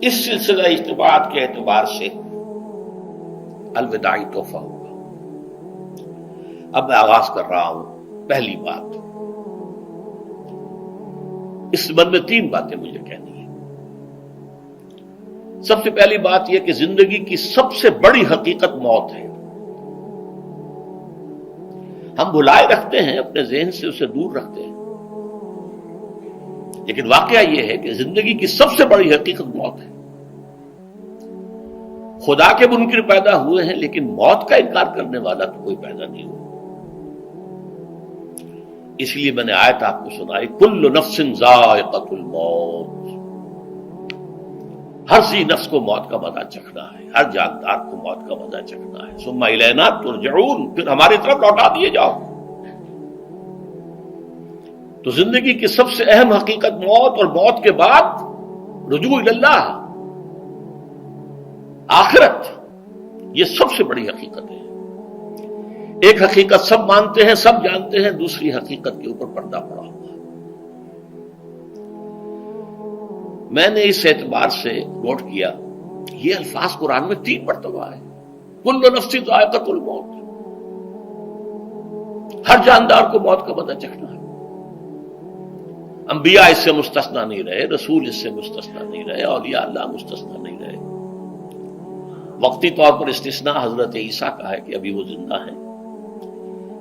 اس سلسلہ اجتماعات کے اعتبار سے الوداعی تحفہ ہوگا۔ اب میں آغاز کر رہا ہوں۔ پہلی بات، اس سبب میں 3 باتیں مجھے کہنی ہیں۔ سب سے پہلی بات یہ کہ زندگی کی سب سے بڑی حقیقت موت ہے۔ ہم بھلائے رکھتے ہیں، اپنے ذہن سے اسے دور رکھتے ہیں، لیکن واقعہ یہ ہے کہ زندگی کی سب سے بڑی حقیقت موت ہے۔ خدا کے منکر پیدا ہوئے ہیں، لیکن موت کا انکار کرنے والا تو کوئی پیدا نہیں ہوا۔ اس لیے میں نے آیت آپ کو سنائی، کل نفس ذائقۃ الموت، ہر ذی نفس کو موت کا مزہ چکھنا ہے، ہر جاندار کو موت کا مزہ چکھنا ہے۔ ثم الینا ترجعون، پھر ہماری طرف لوٹا دیے جاؤ۔ تو زندگی کی سب سے اہم حقیقت موت، اور موت کے بعد رجوع الی اللہ، آخرت، یہ سب سے بڑی حقیقت ہے۔ ایک حقیقت سب مانتے ہیں، سب جانتے ہیں، دوسری حقیقت کے اوپر پردہ پڑا ہوا ہے۔ میں نے اس اعتبار سے نوٹ کیا، یہ الفاظ قرآن میں 3 مرتبہ ہے، کل نفس ذائقۃ الموت، ہر جاندار کو موت کا مزہ چکھنا ہے۔ انبیاء اس سے مستثنا نہیں رہے، رسول اس سے مستثنا نہیں رہے، اولیاء اللہ مستثنا نہیں رہے۔ وقتی طور پر استثناء حضرت عیسیٰ کا ہے کہ ابھی وہ زندہ ہیں،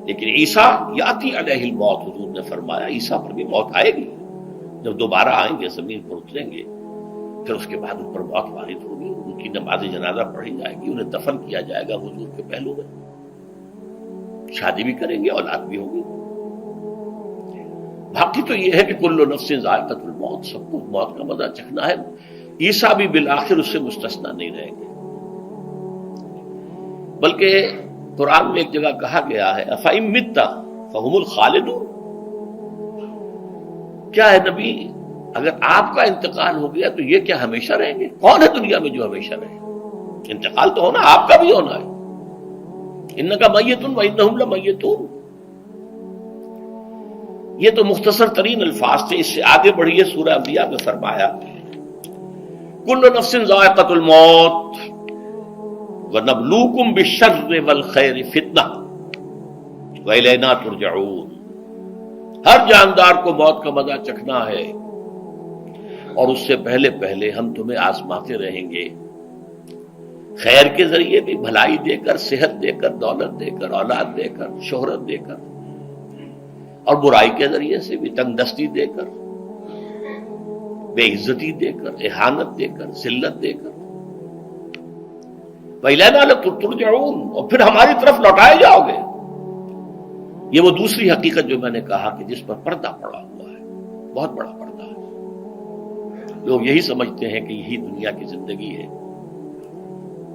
لیکن عیسیٰ یاتی علیہ الموت، حضور نے فرمایا عیسیٰ پر بھی موت آئے گی، جب دوبارہ آئیں گے زمین پر اتریں گے، پھر اس کے بعد ان پر موت وارد ہوگی، ان کی نماز جنازہ پڑھی جائے گی، انہیں دفن کیا جائے گا حضور کے پہلو میں، شادی بھی کریں گے، اولاد بھی ہوگی۔ باقی تو یہ ہے کہ کل نفس ذائقۃ الموت، سب کو موت کا مزہ چکھنا ہے۔ عیسیٰ بھی بالآخر اس سے مستثنا نہیں رہیں گے، بلکہ قرآن میں ایک جگہ کہا گیا ہے افإن مت فهم الخالدون، کیا ہے نبی اگر آپ کا انتقال ہو گیا تو یہ کیا ہمیشہ رہیں گے؟ کون ہے دنیا میں جو ہمیشہ رہے؟ انتقال تو ہونا، آپ کا بھی ہونا ہے۔ انک میت وانہم لمیتون، یہ تو مختصر ترین الفاظ تھے۔ اس سے آگے بڑھیے، سورہ انبیاء میں فرمایا کل نفس ذائقۃ الموت وَنَبْلُوكُمْ بِالشَّرِّ وَالْخَيْرِ فِتْنَةً وَإِلَيْنَا تُرْجَعُونَ، ہر جاندار کو موت کا مزہ چکھنا ہے، اور اس سے پہلے پہلے ہم تمہیں آزماتے رہیں گے، خیر کے ذریعے بھی، بھلائی دے کر، صحت دے کر، دولت دے کر، اولاد دے کر، شہرت دے کر، اور برائی کے ذریعے سے بھی، تنگ دستی دے کر، بے عزتی دے کر، اہانت دے کر، ذلت دے کر، وَإِلَيْنَا تُرْجَعُونَ، اور پھر ہماری طرف لوٹائے جاؤ گے۔ یہ وہ دوسری حقیقت جو میں نے کہا کہ جس پر پردہ پڑا ہوا ہے، بہت بڑا پردہ ہے۔ لوگ یہی سمجھتے ہیں کہ یہی دنیا کی زندگی ہے۔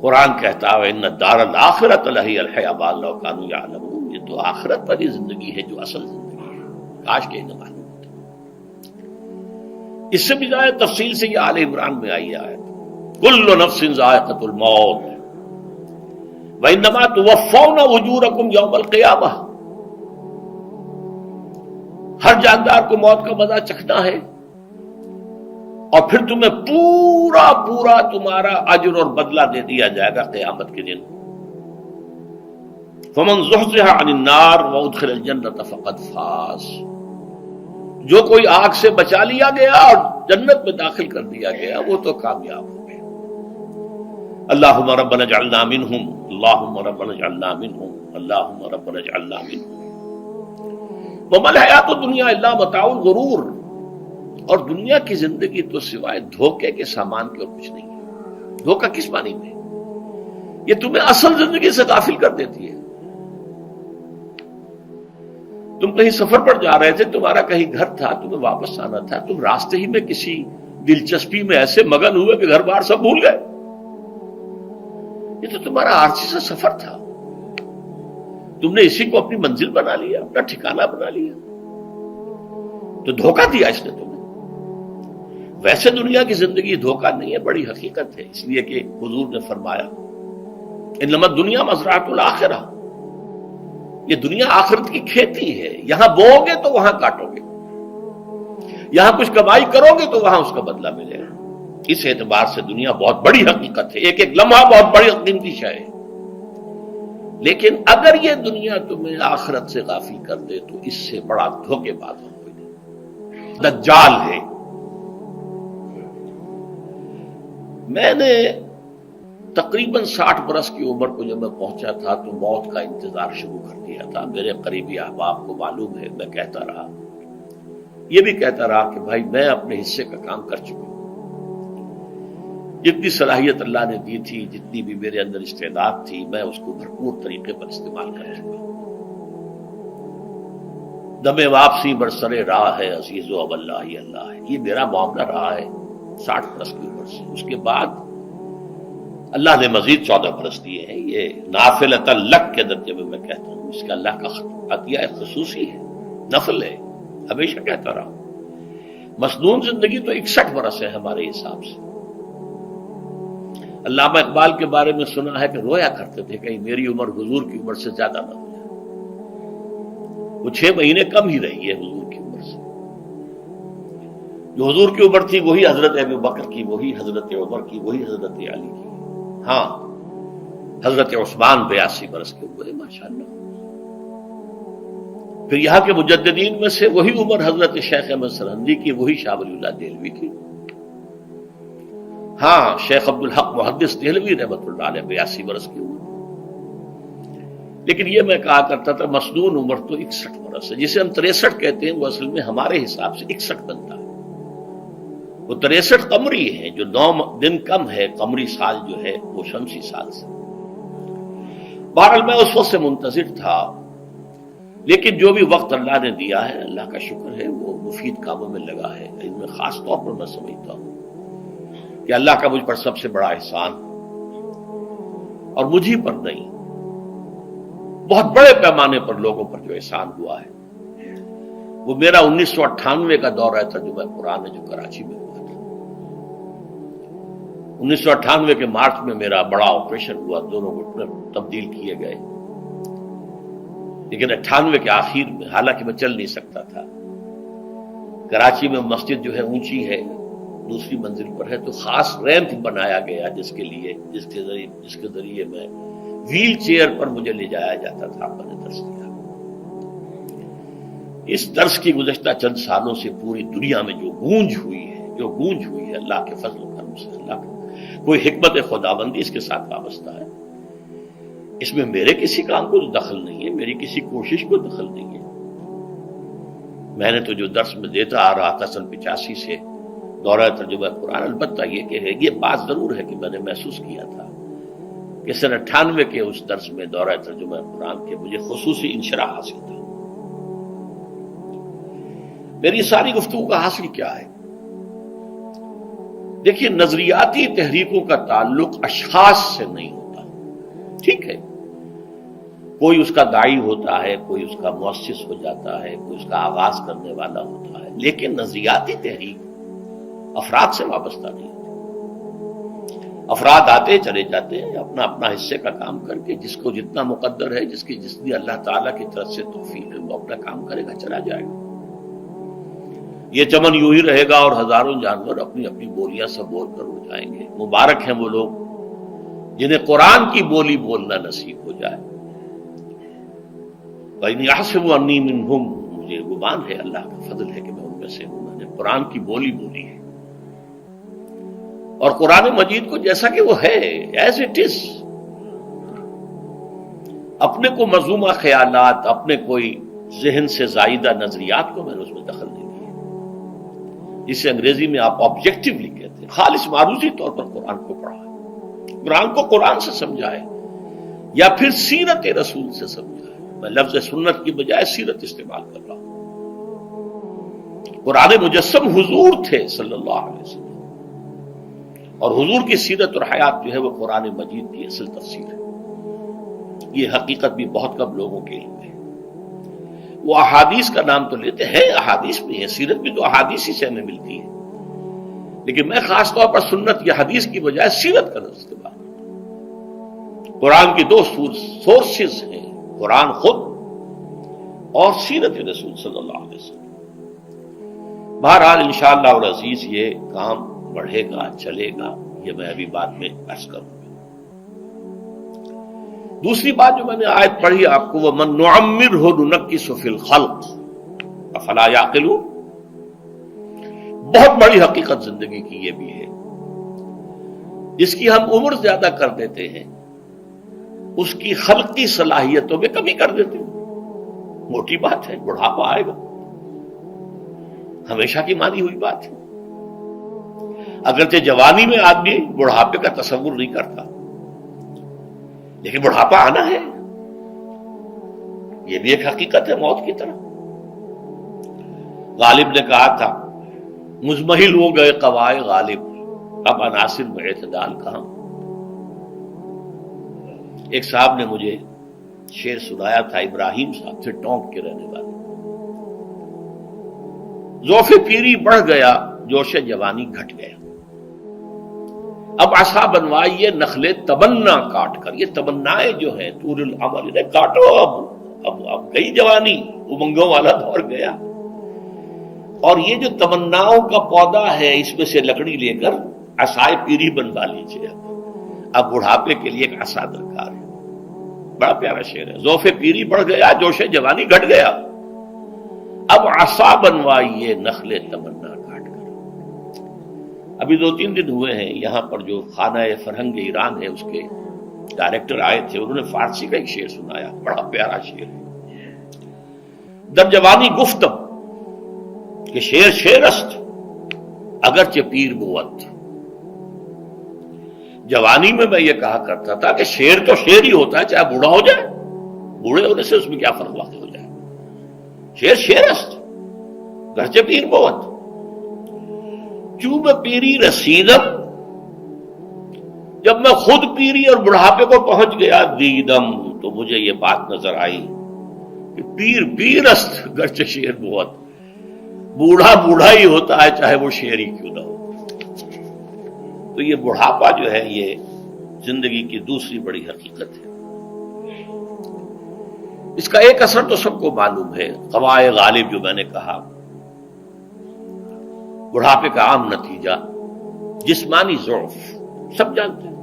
قرآن کہتا ہے إِنَّ الدَّارَ الْآخِرَةَ لَهِيَ الْحَيَوَانُ لَوْ كَانُوا يَعْلَمُونَ، یہ تو آخرت والی زندگی ہے جو اصل زندگی ہے، کاش کہ انہیں معلوم ہوتا۔ اس سے بھی زیادہ تفصیل سے یہ آل عمران میں آئی آیت، كُلُّ نَفْسٍ ذَائِقَةُ الْمَوْتِ وَإِنَّمَا تُوَفَّوْنَ أُجُورَكُمْ يَوْمَ الْقِيَامَةِ، ہر جاندار کو موت کا مزہ چکھنا ہے، اور پھر تمہیں پورا پورا تمہارا اجر اور بدلہ دے دیا جائے گا قیامت کے دن۔ فَمَنْ زُحْزِحَ عَنِ النَّارِ وَأُدْخِلَ الْجَنَّةَ فَقَدْ فَازَ، جو کوئی آگ سے بچا لیا گیا اور جنت میں داخل کر دیا گیا وہ تو کامیاب ہو گیا۔ اللہم ربنا اجعلنا منہم، اللہم ربنا اجعلنا منہم، اللہم ربنا اجعلنا منہم۔ وما الحیات الدنیا الا متاع الغرور، اور دنیا کی زندگی تو سوائے دھوکے کے سامان کے اور کچھ نہیں ہے۔ دھوکہ کس معنی میں؟ یہ تمہیں اصل زندگی سے غافل کر دیتی ہے۔ تم کہیں سفر پر جا رہے تھے، تمہارا کہیں گھر تھا، تمہیں واپس آنا تھا، تم راستے ہی میں کسی دلچسپی میں ایسے مگن ہوئے کہ گھر بار سب بھول گئے۔ یہ تو تمہارا عارضی سا سفر تھا، تم نے اسی کو اپنی منزل بنا لیا، اپنا ٹھکانہ بنا لیا، تو دھوکہ دیا اس نے تمہیں۔ ویسے دنیا کی زندگی دھوکہ نہیں ہے، بڑی حقیقت ہے، اس لیے کہ حضور نے فرمایا انما الدنیا مزرعۃ الآخرہ، یہ دنیا آخرت کی کھیتی ہے، یہاں بو گے تو وہاں کاٹو گے، یہاں کچھ کمائی کرو گے تو وہاں اس کا بدلہ ملے گا۔ اس اعتبار سے دنیا بہت بڑی حقیقت ہے، ایک ایک لمحہ بہت بڑی قیمتی شے ہے، لیکن اگر یہ دنیا تمہیں آخرت سے غافل کر دے تو اس سے بڑا دھوکے باز کوئی نہیں، دجال ہے۔ میں نے تقریباً 60 برس کی عمر کو جب میں پہنچا تھا تو موت کا انتظار شروع کر دیا تھا۔ میرے قریبی احباب کو معلوم ہے، میں کہتا رہا، یہ بھی کہتا رہا کہ بھائی میں اپنے حصے کا کام کر چکا ہوں، جتنی صلاحیت اللہ نے دی تھی، جتنی بھی میرے اندر استعداد تھی، میں اس کو بھرپور طریقے پر استعمال کر چکا ہوں۔ دم واپسی برسر راہ ہے عزیز و اب اللہ ہی اللہ ہے، یہ میرا معاملہ رہا ہے 60 برس کی عمر سے۔ اس کے بعد اللہ نے مزید 14 برس دیے ہیں، یہ نافلۃ لک کے درجے میں کہتا ہوں، اس کا اللہ کا عطیہ خصوصی ہے، نفل ہے، ہمیشہ کہتا رہا ہوں۔ مسنون زندگی تو 61 برس ہے ہمارے حساب سے۔ علامہ اقبال کے بارے میں سنا ہے کہ رویا کرتے تھے کہیں میری عمر حضور کی عمر سے زیادہ نہ ہو جائے، وہ 6 مہینے کم ہی رہی ہے حضور کی عمر سے۔ جو حضور کی عمر تھی وہی حضرت ابو بکر کی، وہی حضرت عمر کی، وہی حضرت علی کی، ہاں حضرت عثمان 82 برس کے ہوئے ماشاءاللہ۔ پھر یہاں کے مجددین میں سے وہی عمر حضرت شیخ احمد سرہندی کی، وہی شاہ ولی اللہ دہلوی کی، ہاں شیخ عبدالحق محدث دہلوی رحمۃ اللہ علیہ 82 برس کی عمر۔ لیکن یہ میں کہا کرتا تھا مسنون عمر تو 61 برس ہے، جسے ہم 63 کہتے ہیں وہ اصل میں ہمارے حساب سے 61 بنتا ہے۔ وہ 63 قمری ہے، جو 9 دن کم ہے، قمری سال جو ہے وہ شمسی سال سے۔ بہرحال میں اس وقت سے منتظر تھا، لیکن جو بھی وقت اللہ نے دیا ہے اللہ کا شکر ہے، وہ مفید کاموں میں لگا ہے۔ ان میں خاص طور پر میں سمجھتا ہوں کہ اللہ کا مجھ پر سب سے بڑا احسان، اور مجھے پر نہیں، بہت بڑے پیمانے پر لوگوں پر جو احسان ہوا ہے، وہ میرا 1998 کا دورہ ترجمہ قرآن ہے جو کراچی میں ہوا تھا۔ 1998 کے مارچ میں میرا بڑا آپریشن ہوا، دونوں گھٹنے تبدیل کیے گئے، لیکن 98 کے آخر میں، حالانکہ میں چل نہیں سکتا تھا، کراچی میں مسجد جو ہے اونچی ہے، دوسری منزل پر ہے، تو خاص ریمپ بنایا گیا جس کے ذریعے میں ویل چیئر پر مجھے لے جایا جاتا تھا۔ میں نے درس دیا، اس درس کی گزشتہ چند سالوں سے پوری دنیا میں جو گونج ہوئی ہے اللہ کے فضل و کرم سے، اللہ کا کوئی حکمت خداوندی اس کے ساتھ وابستہ ہے۔ اس میں میرے کسی کام کو دخل نہیں ہے، میری کسی کوشش کو دخل نہیں ہے۔ میں نے تو جو درس میں دیتا آ رہا تھا سن 85 سے دورہ ترجمہ قرآن، البتہ یہ بات ضرور ہے کہ میں نے محسوس کیا تھا کہ سن 98 کے اس درس میں دورہ ترجمہ قرآن کے مجھے خصوصی انشراح حاصل تھا۔ میری ساری گفتگو کا حاصل کیا ہے؟ دیکھیے، نظریاتی تحریکوں کا تعلق اشخاص سے نہیں ہوتا، ٹھیک ہے، کوئی اس کا داعی ہوتا ہے، کوئی اس کا مؤسس ہو جاتا ہے، کوئی اس کا آغاز کرنے والا ہوتا ہے، لیکن نظریاتی تحریک افراد سے وابستہ نہیں ہوتی۔ افراد آتے چلے جاتے ہیں اپنا اپنا حصے کا کام کر کے، جس کو جتنا مقدر ہے، جتنی اللہ تعالیٰ کی طرف سے توفیق ہے، وہ اپنا کام کرے گا، چلا جائے گا۔ یہ چمن یوں ہی رہے گا اور ہزاروں جانور اپنی اپنی بولیاں سے بول کر اڑ جائیں گے۔ مبارک ہیں وہ لوگ جنہیں قرآن کی بولی بولنا نصیب ہو جائے۔ وَإِنْ يَحْسَبُ أَنِّي مِنْهُمْ، مجھے گمان ہے، اللہ کا فضل ہے کہ میں ان میں سے ہوں، میں نے قرآن کی بولی بولی ہے، اور قرآن مجید کو جیسا کہ وہ ہے ایز اٹ از، اپنے کو مذمومہ خیالات، اپنے کوئی ذہن سے زائدہ نظریات کو میں نے اس میں دخل نہیں دیا، جسے انگریزی میں آپ آبجیکٹیولی کہتے ہیں، خالص معروضی طور پر قرآن کو پڑھا ہے، قرآن کو قرآن سے سمجھا ہے، یا پھر سیرت رسول سے سمجھا ہے۔ میں لفظ سنت کی بجائے سیرت استعمال کر رہا ہوں۔ قرآن مجسم حضور تھے صلی اللہ علیہ وسلم، اور حضور کی سیرت اور حیات جو ہے وہ قرآن مجید کی اصل تفسیر ہے۔ یہ حقیقت بھی بہت کم لوگوں کے علم ہے۔ وہ احادیث کا نام تو لیتے ہیں، احادیث بھی ہے، سیرت بھی تو احادیث ہی سے ہمیں ملتی ہے، لیکن میں خاص طور پر سنت یا حدیث کی بجائے سیرت کا استعمال کرتا ہوں۔ قرآن کی 2 سورسز ہیں، قرآن خود اور سیرت رسول صلی اللہ علیہ وسلم۔ بہرحال انشاءاللہ العزیز یہ کام بڑھے گا، چلے گا، یہ میں ابھی بعد میں عرض کروں گا۔ دوسری بات جو میں نے آیت پڑھی آپ کو، وَمَن نُعَمِّرْهُ نُنَكِّسُ فِي الْخَلْقِ أَفَلَا يَعْقِلُونَ، بہت بڑی حقیقت زندگی کی یہ بھی ہے، جس کی ہم عمر زیادہ کر دیتے ہیں اس کی خلقی صلاحیتوں میں کمی کر دیتے ہیں۔ موٹی بات ہے، بڑھاپا آئے گا، ہمیشہ کی مانی ہوئی بات ہے۔ اگرچہ جوانی میں آدمی بڑھاپے کا تصور نہیں کرتا، لیکن بڑھاپا آنا ہے، یہ بھی ایک حقیقت ہے موت کی طرح۔ غالب نے کہا تھا مزمحل ہو گئے قوائے غالب، اب عناصر میں اعتدال کہاں۔ ایک صاحب نے مجھے شعر سنایا تھا، ابراہیم صاحب تھے ٹونک کے رہنے والے، ذوف پیری بڑھ گیا جوش جوانی گھٹ گیا، اب عصا بنوائیے نخلے تمنا کاٹ کر۔ یہ تمنائیں جو ہیں طول العمر، انہیں کاٹو، اب گئی جوانی، امنگوں والا دور گیا، اور یہ جو تمناؤں کا پودا ہے اس میں سے لکڑی لے کر عصائے پیری بنوا لیجیے۔ اب بڑھاپے کے لیے ایک عصا درکار ہے۔ بڑا پیارا شعر ہے، ذوف پیری بڑھ گیا جوش جوانی گھٹ گیا، اب عصا بنوائیے نخلے تمنا کاٹ کر۔ ابھی 2-3 دن ہوئے ہیں یہاں پر جو خانہ فرہنگ ایران ہے اس کے ڈائریکٹر آئے تھے، انہوں نے فارسی کا ایک شعر سنایا، بڑا پیارا شعر ہے۔ در جوانی گفتم کہ شعر شعر است اگرچہ پیر بود۔ جوانی میں یہ کہا کرتا تھا کہ شعر تو شعر ہی ہوتا ہے، چاہے بوڑھا ہو جائے، بوڑھے ہونے سے اس میں کیا فرق واقع ہو جائے، شعر شعر است گرچہ پیر بود۔ چوب پیری رسیدم، جب میں خود پیری اور بڑھاپے کو پہنچ گیا، دیدم، تو مجھے یہ بات نظر آئی کہ پیر پیر است گرچہ شعر بود، بوڑھا بوڑھا ہی ہوتا ہے چاہے وہ شعر ہی کیوں نہ ہو۔ تو یہ بڑھاپا جو ہے یہ زندگی کی دوسری بڑی حقیقت ہے۔ اس کا ایک اثر تو سب کو معلوم ہے، قوائے غالب جو میں نے کہا، بڑھاپے کا عام نتیجہ جسمانی ضعف، سب جانتے ہیں،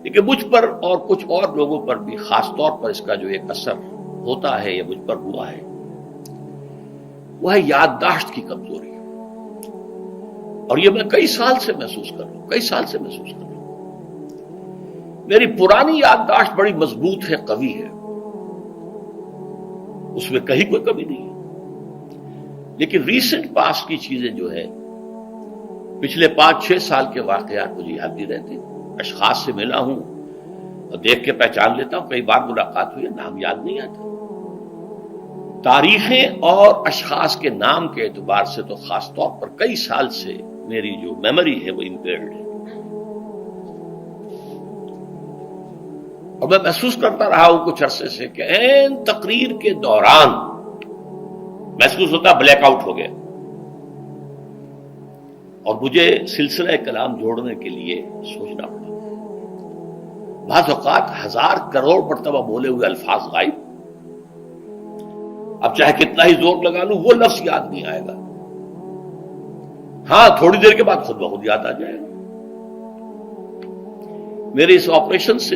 لیکن مجھ پر اور کچھ اور لوگوں پر بھی خاص طور پر اس کا جو ایک اثر ہوتا ہے، یہ مجھ پر ہوا ہے، وہ ہے یادداشت کی کمزوری۔ اور یہ میں کئی سال سے محسوس کر رہا ہوں، میری پرانی یادداشت بڑی مضبوط ہے، قوی ہے، اس میں کہیں کوئی کمی نہیں ہے، لیکن ریسنٹ پاس کی چیزیں جو ہے، پچھلے 5-6 سال کے واقعات مجھے یاد نہیں رہتے، اشخاص سے ملا ہوں اور دیکھ کے پہچان لیتا ہوں، کئی بار ملاقات ہوئی ہے، نام یاد نہیں آتا، تاریخیں اور اشخاص کے نام کے اعتبار سے تو خاص طور پر کئی سال سے میری جو میموری ہے وہ امپیئرڈ ہے، اور میں محسوس کرتا رہا ہوں کچھ عرصے سے کہ عین تقریر کے دوران محسوس ہوتا بلیک آؤٹ ہو گیا، اور مجھے سلسلہ کلام جوڑنے کے لیے سوچنا پڑا۔ بعض اوقات 1000 کروڑ مرتبہ بولے ہوئے الفاظ غائب، اب چاہے کتنا ہی زور لگا لوں وہ لفظ یاد نہیں آئے گا، ہاں تھوڑی دیر کے بعد خود بخود یاد آ جائے گا۔ میرے اس آپریشن سے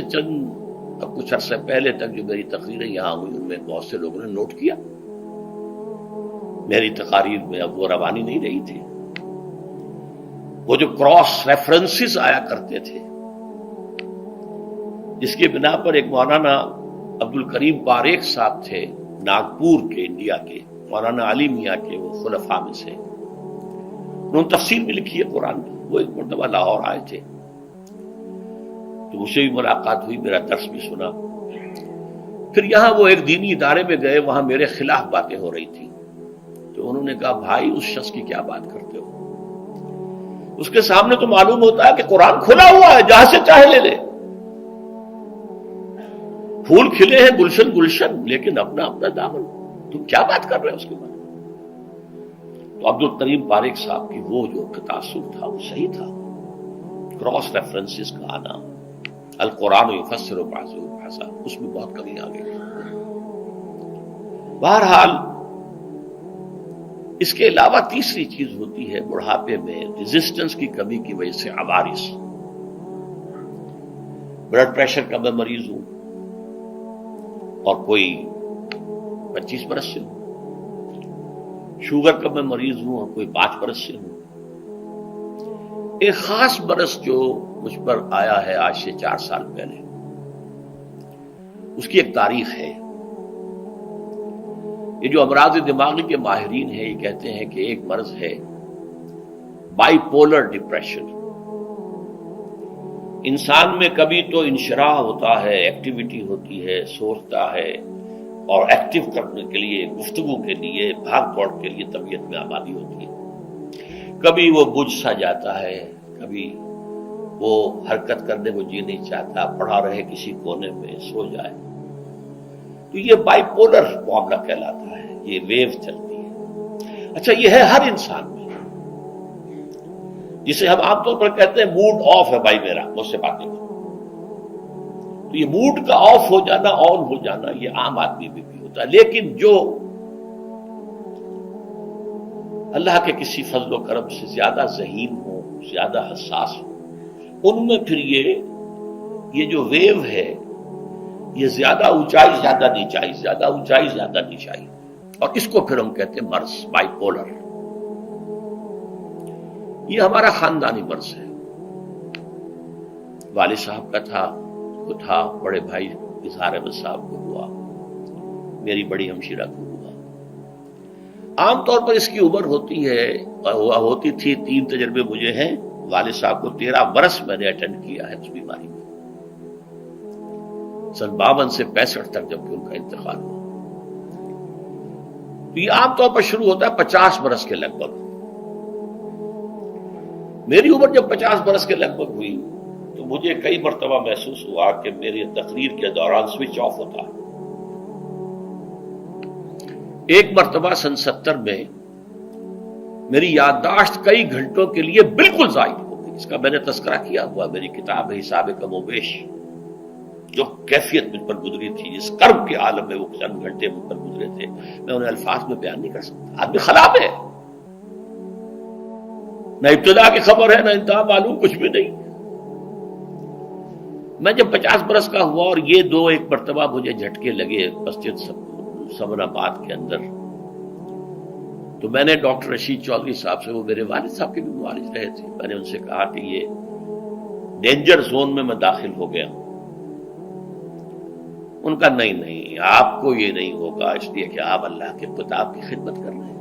اب کچھ عرصے پہلے تک جو میری تقریریں یہاں ہوئی ان میں بہت سے لوگوں نے نوٹ کیا، میری تقاریر میں اب وہ روانی نہیں رہی تھی، وہ جو کراس ریفرنسز آیا کرتے تھے، جس کی بنا پر ایک مولانا عبد الکریم پاریخ صاحب تھے ناگپور کے، انڈیا کے، مولانا علی میاں کے وہ خلفاء میں سے، انہوں نے تفسیر بھی لکھی ہے قرآن کی، وہ ایک مرتبہ لاہور آئے تھے تو مجھ سے بھی ملاقات ہوئی، میرا درس بھی سنا، پھر یہاں وہ ایک دینی ادارے میں گئے، وہاں میرے خلاف باتیں ہو رہی تھی، تو انہوں نے کہا بھائی اس شخص کی کیا بات کرتے ہو، اس کے سامنے تو معلوم ہوتا ہے کہ قرآن کھلا ہوا ہے، جہاں سے چاہے لے لے، پھول کھلے ہیں گلشن گلشن، لیکن اپنا اپنا دامن، تم کیا بات کر رہے ہو اس کے بارے میں؟ تو عبد الکریم پاریخ صاحب کی وہ جو تاثر تھا وہ صحیح تھا، کراس ریفرنسز کا آنا، القرآن یفسر بعضہ بعضا، اس میں بہت کمی آ گئی۔ بہرحال اس کے علاوہ تیسری چیز ہوتی ہے بڑھاپے میں ریزسٹنس کی کمی کی وجہ سے عوارض. بلڈ پریشر کا میں مریض ہوں اور کوئی 25 برس سے ہوں، شوگر کا میں مریض ہوں اور کوئی 5 برس سے ہوں. ایک خاص برس جو مجھ پر آیا ہے آج سے 4 سال پہلے، اس کی ایک تاریخ ہے. یہ جو امراض دماغی کے ماہرین ہیں یہ کہتے ہیں کہ ایک مرض ہے بائی پولر ڈپریشن. انسان میں کبھی تو انشراح ہوتا ہے، ایکٹیویٹی ہوتی ہے، سوچتا ہے اور ایکٹیو کرنے کے لیے، گفتگو کے لیے، بھاگ دوڑ کے لیے طبیعت میں آبادی ہوتی ہے. کبھی وہ بجھ سا جاتا ہے، کبھی وہ حرکت کرنے کو جی نہیں چاہتا، پڑا رہے کسی کونے میں، سو جائے. تو یہ بائی پولر معاملہ کہلاتا ہے، یہ ویو چلتی ہے. اچھا، یہ ہے ہر انسان میں، جسے ہم عام طور پر کہتے ہیں موڈ آف ہے بھائی میرا، مجھ سے باتیں کرو. تو یہ موڈ کا آف ہو جانا، آن ہو جانا، یہ عام آدمی میں بھی ہوتا ہے. لیکن جو اللہ کے کسی فضل و کرم سے زیادہ ذہین ہو، زیادہ حساس ہو، ان میں پھر یہ جو ویو ہے یہ زیادہ اونچائی زیادہ نیچائی، زیادہ اونچائی زیادہ نیچائی، اور اس کو پھر ہم کہتے ہیں مرض، بائی پولر. یہ ہمارا خاندانی مرض ہے. والد صاحب کا تھا، بڑے بھائی اظہار احمد صاحب کو ہوا، میری بڑی ہمشیرہ کو ہوا. عام طور پر اس کی عمر ہوتی ہے، ہوتی تھی، 3 تجربے مجھے ہیں. والد صاحب کو 13 برس میں نے اٹینڈ کیا ہے اس بیماری میں، سن 52 سے 65 تک جب کہ ان کا انتقال ہوا. تو یہ عام طور پر شروع ہوتا ہے 50 برس کے لگ بھگ. میری عمر جب 50 برس کے لگ بھگ ہوئی تو مجھے کئی مرتبہ محسوس ہوا کہ میری تقریر کے دوران سوئچ آف ہوتا ہے. ایک مرتبہ سن 70 میں میری یادداشت کئی گھنٹوں کے لیے بالکل ضائع ہو گئی. اس کا میں نے تذکرہ کیا ہوا، میری کتاب ہے حساب کم و بیش. جو کیفیت مجھ پر گزری تھی، جس کرب کے عالم میں وہ چند گھنٹے مجھ پر گزرے تھے، میں انہیں الفاظ میں بیان نہیں کر سکتا. آدمی خراب ہے، نہ ابتدا کی خبر ہے، نہ انتہا معلوم، کچھ بھی نہیں. میں جب 50 برس کا ہوا اور یہ ایک مرتبہ مجھے جھٹکے لگے مسجد سمن آباد کے اندر، تو میں نے ڈاکٹر رشید چودھری صاحب سے، وہ میرے والد صاحب کے بھی معالج رہے تھے، میں نے ان سے کہا کہ یہ ڈینجر زون میں داخل ہو گیا ہوں. ان کا نہیں، آپ کو یہ نہیں ہوگا، اس لیے کہ آپ اللہ کے کتاب کی خدمت کر رہے ہیں.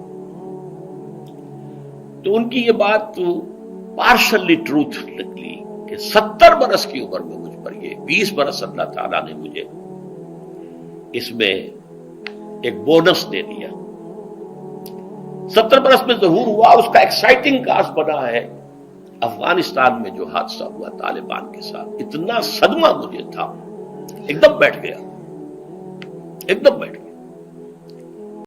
تو ان کی یہ بات پارشلی ٹروتھ نکلی کہ 70 برس کی عمر میں مجھ پر یہ 20 برس اللہ تعالیٰ نے مجھے اس میں ایک بونس دے دیا. 70 برس میں ظہور ہوا. اس کا ایکسائٹنگ کاز بنا ہے افغانستان میں جو حادثہ ہوا طالبان کے ساتھ. اتنا صدمہ مجھے تھا، ایک دم بیٹھ گیا.